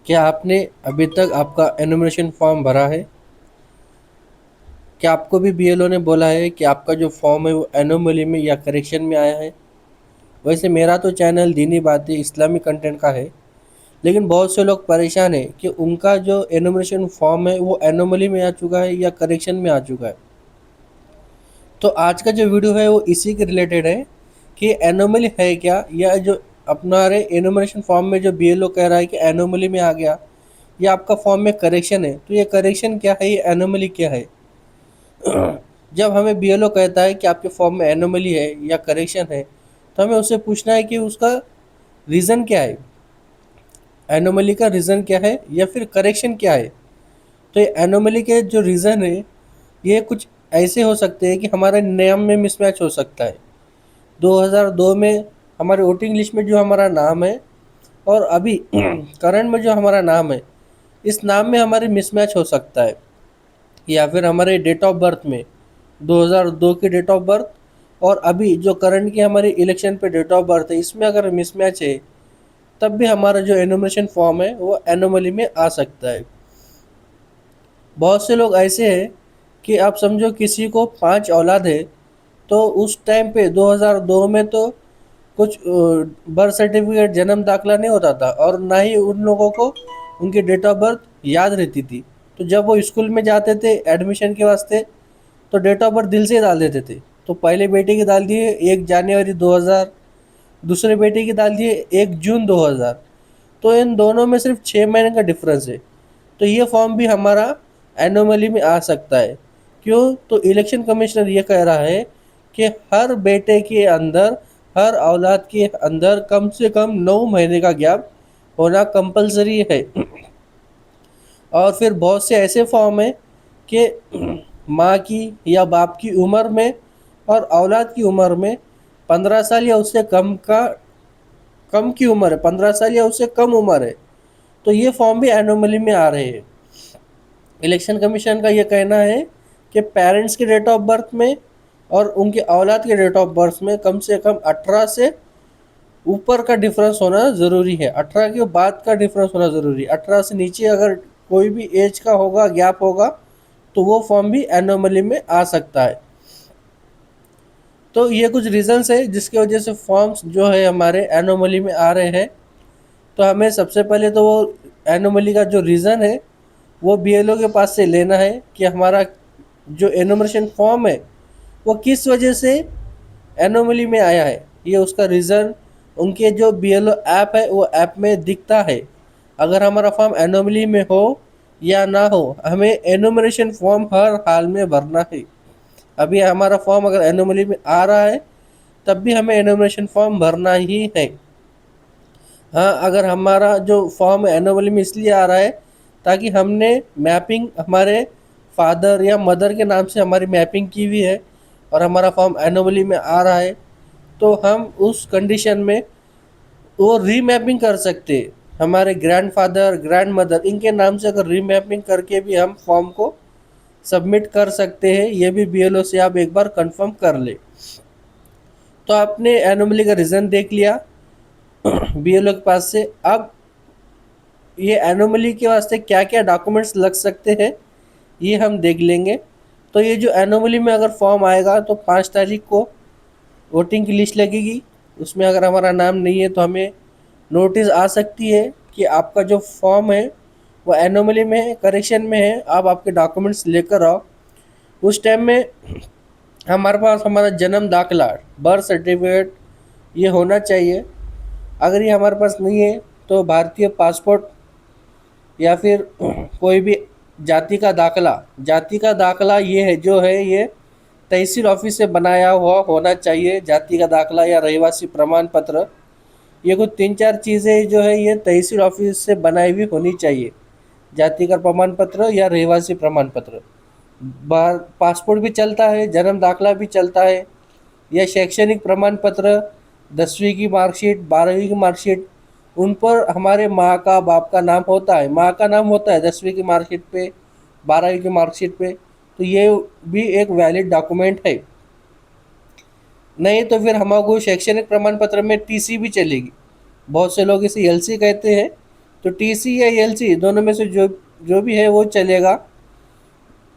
क्या आपने अभी तक आपका एनुमरेशन फॉर्म भरा है? क्या आपको भी बीएलओ ने बोला है कि आपका जो फॉर्म है वो एनोमली में या करेक्शन में आया है? वैसे मेरा तो चैनल दीनी बातें इस्लामी कंटेंट का है, लेकिन बहुत से लोग परेशान हैं कि उनका जो एनुमरेशन फॉर्म है वो एनोमली में आ चुका है या करेक्शन में आ चुका है। तो आज का जो वीडियो है वो इसी के रिलेटेड है कि एनोमली है क्या, या जो अपना एनुमरेशन फॉर्म में जो बीएलओ कह रहा है कि एनोमली में आ गया, या आपका फॉर्म में करेक्शन है, तो ये करेक्शन क्या है, ये एनोमली क्या है। जब हमें बीएलओ कहता है कि आपके फॉर्म में एनोमली है या करेक्शन है, तो हमें उससे पूछना है कि उसका रीज़न क्या है, एनोमली का रीज़न क्या है या फिर करेक्शन क्या है। तो ये एनोमली के जो रीज़न है ये कुछ ऐसे हो सकते हैं कि हमारे नाम में मिसमैच हो सकता है। 2002 में हमारे वोटिंग लिस्ट में जो हमारा नाम है और अभी करंट में जो हमारा नाम है, इस नाम में हमारी मिसमैच हो सकता है। या फिर हमारे डेट ऑफ बर्थ में 2002 की डेट ऑफ बर्थ और अभी जो करंट की हमारी इलेक्शन पे डेट ऑफ बर्थ है, इसमें अगर मिसमैच है, तब भी हमारा जो एनुमरेशन फॉर्म है वो एनोमली में आ सकता है। बहुत से लोग ऐसे हैं कि आप समझो किसी को 5 औलाद है, तो उस टाइम पे 2002 में तो कुछ बर्थ सर्टिफिकेट जन्म दाखिला नहीं होता था और ना ही उन लोगों को उनकी डेट ऑफ बर्थ याद रहती थी। तो जब वो स्कूल में जाते थे एडमिशन के वास्ते, तो डेट ऑफ बर्थ दिल से डाल देते थे। तो पहले बेटे की डाल दिए 1 जनवरी 2000, दूसरे बेटे की डाल दिए 1 जून 2000। तो इन दोनों में सिर्फ 6 महीने का डिफरेंस है। तो ये फॉर्म भी हमारा एनोमली में आ सकता है। क्यों? तो इलेक्शन कमिश्नर ये कह रहा है कि हर बेटे के अंदर, हर औलाद के अंदर कम से कम 9 महीने का गैप होना कंपलसरी है। और फिर बहुत से ऐसे फॉर्म है कि माँ की या बाप की उम्र में और औलाद की उम्र में 15 साल या उससे कम की उम्र है, 15 साल या उससे कम उम्र है, तो ये फॉर्म भी एनोमली में आ रहे हैं। इलेक्शन कमीशन का ये कहना है कि पेरेंट्स की डेट ऑफ बर्थ में और उनके औलाद के डेट ऑफ बर्थ में कम से कम 18 से ऊपर का डिफरेंस होना ज़रूरी है, 18 के बाद का डिफरेंस होना ज़रूरी है। 18 से नीचे अगर कोई भी एज का होगा, गैप होगा, तो वो फॉर्म भी एनोमली में आ सकता है। तो ये कुछ रीज़न्स है जिसकी वजह से फॉर्म्स जो है हमारे एनोमली में आ रहे हैं। तो हमें सबसे पहले तो वो एनोमली का जो रीज़न है वो बीएलओ के पास से लेना है कि हमारा जो एनुमरेशन फॉर्म है वो किस वजह से एनोमली में आया है, ये उसका रीज़न उनके जो बीएलओ ऐप है वो ऐप में दिखता है। अगर हमारा फॉर्म एनोमली में हो या ना हो, हमें एनुमरेशन फॉर्म हर हाल में भरना है। अभी हमारा फॉर्म अगर एनोमली में आ रहा है, तब भी हमें एनुमरेशन फॉर्म भरना ही है। हाँ, अगर हमारा जो फॉर्म एनोमली में इसलिए आ रहा है ताकि हमने मैपिंग हमारे फादर या मदर के नाम से हमारी मैपिंग की हुई है और हमारा फॉर्म एनोमली में आ रहा है, तो हम उस कंडीशन में वो रीमैपिंग कर सकते हैं। हमारे ग्रैंडफादर, ग्रैंडमदर इनके नाम से अगर रीमैपिंग करके भी हम फॉर्म को सबमिट कर सकते हैं। ये भी बीएलओ से आप एक बार कंफर्म कर ले। तो आपने एनोमली का रीज़न देख लिया बीएलओ के पास से। अब ये एनोमली के वास्ते क्या क्या डॉक्यूमेंट्स लग सकते हैं, ये हम देख लेंगे। तो ये जो एनोमली में अगर फॉर्म आएगा तो 5 तारीख को वोटिंग की लिस्ट लगेगी। उसमें अगर हमारा नाम नहीं है तो हमें नोटिस आ सकती है कि आपका जो फॉर्म है वो एनोमली में है, करेक्शन में है, आप आपके डॉक्यूमेंट्स लेकर आओ। उस टाइम में हमारे पास हमारा जन्म दाखिला, बर्थ सर्टिफिकेट ये होना चाहिए। अगर ये हमारे पास नहीं है तो भारतीय पासपोर्ट या फिर कोई भी जाति का दाखिला ये है जो है ये तहसील ऑफिस से बनाया हुआ होना चाहिए। जाति का दाखिला या रहवासी प्रमाण पत्र, ये कुछ 3-4 चीज़ें जो है ये तहसील ऑफिस से बनाई हुई होनी चाहिए। जाति का प्रमाण पत्र या रहवासी प्रमाण पत्र, बाहर पासपोर्ट भी चलता है, जन्म दाखिला भी चलता है, या शैक्षणिक प्रमाण पत्र, 10वीं की मार्कशीट, 12वीं की मार्कशीट, उन पर हमारे माँ का बाप का नाम होता है। माँ का नाम होता है 10वीं की मार्कशीट पे, 12वीं की मार्कशीट पे, तो ये भी एक वैलिड डॉक्यूमेंट है। नहीं तो फिर हमारे को शैक्षणिक प्रमाण पत्र में टीसी भी चलेगी। बहुत से लोग इसे एलसी कहते हैं। तो टीसी या एलसी दोनों में से जो जो भी है वो चलेगा।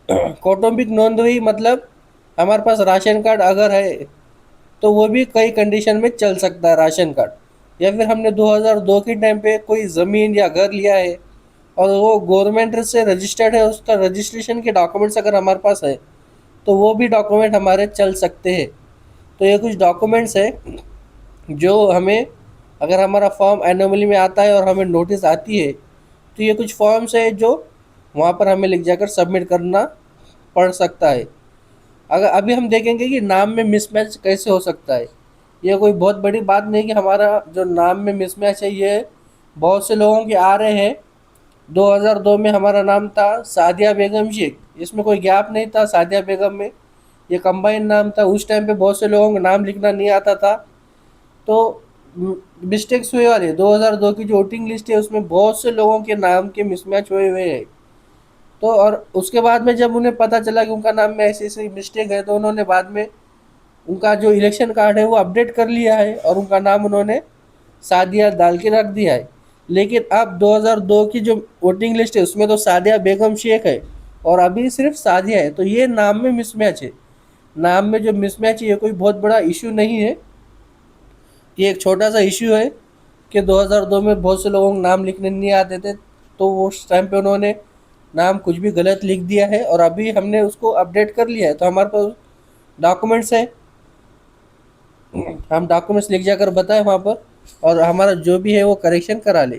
कौटुंबिक नोंद हुई मतलब हमारे पास राशन कार्ड अगर है तो वो भी कई कंडीशन में चल सकता है राशन कार्ड। या फिर हमने 2002 के टाइम पे कोई ज़मीन या घर लिया है और वो गवर्नमेंट से रजिस्टर्ड है, उसका रजिस्ट्रेशन के डॉक्यूमेंट्स अगर हमारे पास है तो वो भी डॉक्यूमेंट हमारे चल सकते हैं। तो ये कुछ डॉक्यूमेंट्स है जो हमें, अगर हमारा फॉर्म एनोमली में आता है और हमें नोटिस आती है तो ये कुछ फॉर्म्स है जो वहाँ पर हमें लिख जाकर सबमिट करना पड़ सकता है। अगर अभी हम देखेंगे कि नाम में मिसमैच कैसे हो सकता है। ये कोई बहुत बड़ी बात नहीं कि हमारा जो नाम में मिसमैच है ये बहुत से लोगों के आ रहे हैं। 2002 में हमारा नाम था सादिया बेगम शेख, इसमें कोई गैप नहीं था सादिया बेगम में, ये कंबाइन नाम था। उस टाइम पे बहुत से लोगों को नाम लिखना नहीं आता था तो मिस्टेक्स हुए वाले 2002 की जो वोटिंग लिस्ट है उसमें बहुत से लोगों के नाम के मिसमैच हुए हुए हैं। तो और उसके बाद में जब उन्हें पता चला कि उनका नाम में ऐसी ऐसी मिस्टेक है तो उन्होंने बाद में उनका जो इलेक्शन कार्ड है वो अपडेट कर लिया है और उनका नाम उन्होंने सादिया डाल के रख दिया है। लेकिन अब 2002 की जो वोटिंग लिस्ट है उसमें तो सादिया बेगम शेख है और अभी सिर्फ सादिया है, तो ये नाम में मिसमैच है। नाम में जो मिसमैच है ये कोई बहुत बड़ा इशू नहीं है, ये एक छोटा सा इशू है कि 2002 में बहुत से लोगों को नाम लिखने नहीं आते थे तो उस टाइम पे उन्होंने नाम कुछ भी गलत लिख दिया है और अभी हमने उसको अपडेट कर लिया है तो हमारे पास डॉक्यूमेंट्स है, हम डॉक्यूमेंट्स लिख जाकर बताएं वहाँ पर और हमारा जो भी है वो करेक्शन करा ले।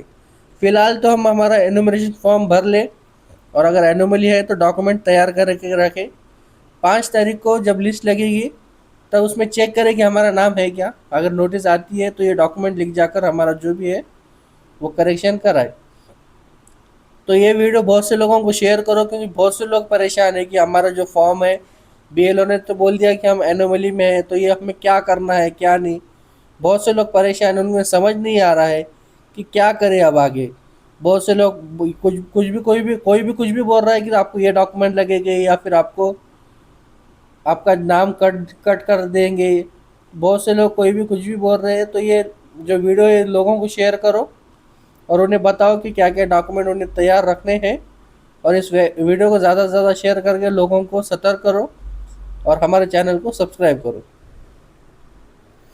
फ़िलहाल तो हम हमारा एनुमरेशन फॉर्म भर लें और अगर एनोमली है तो डॉक्यूमेंट तैयार कर के रखें। 5 तारीख को जब लिस्ट लगेगी तब उसमें चेक करें कि हमारा नाम है क्या, अगर नोटिस आती है तो ये डॉक्यूमेंट लिख जाकर हमारा जो भी है वो करेक्शन कराए। तो ये वीडियो बहुत से लोगों को शेयर करो क्योंकि बहुत से लोग परेशान है कि हमारा जो फॉर्म है बीएलओ ने तो बोल दिया कि हम एनोमली में है तो ये हमें क्या करना है क्या नहीं। बहुत से लोग परेशान हैं, उन्हें समझ नहीं आ रहा है कि क्या करें अब आगे। बहुत से लोग कुछ कुछ भी कोई भी कुछ भी बोल रहा है कि आपको ये डॉक्यूमेंट लगेंगे या फिर आपको आपका नाम कट कट कर देंगे। बहुत से लोग कोई भी कुछ भी बोल रहे हैं तो ये जो वीडियो है लोगों को शेयर करो और उन्हें बताओ कि क्या क्या डॉक्यूमेंट उन्हें तैयार रखने हैं और इस वीडियो को ज़्यादा से ज़्यादा शेयर करके लोगों को सतर्क करो और हमारे चैनल को सब्सक्राइब करो।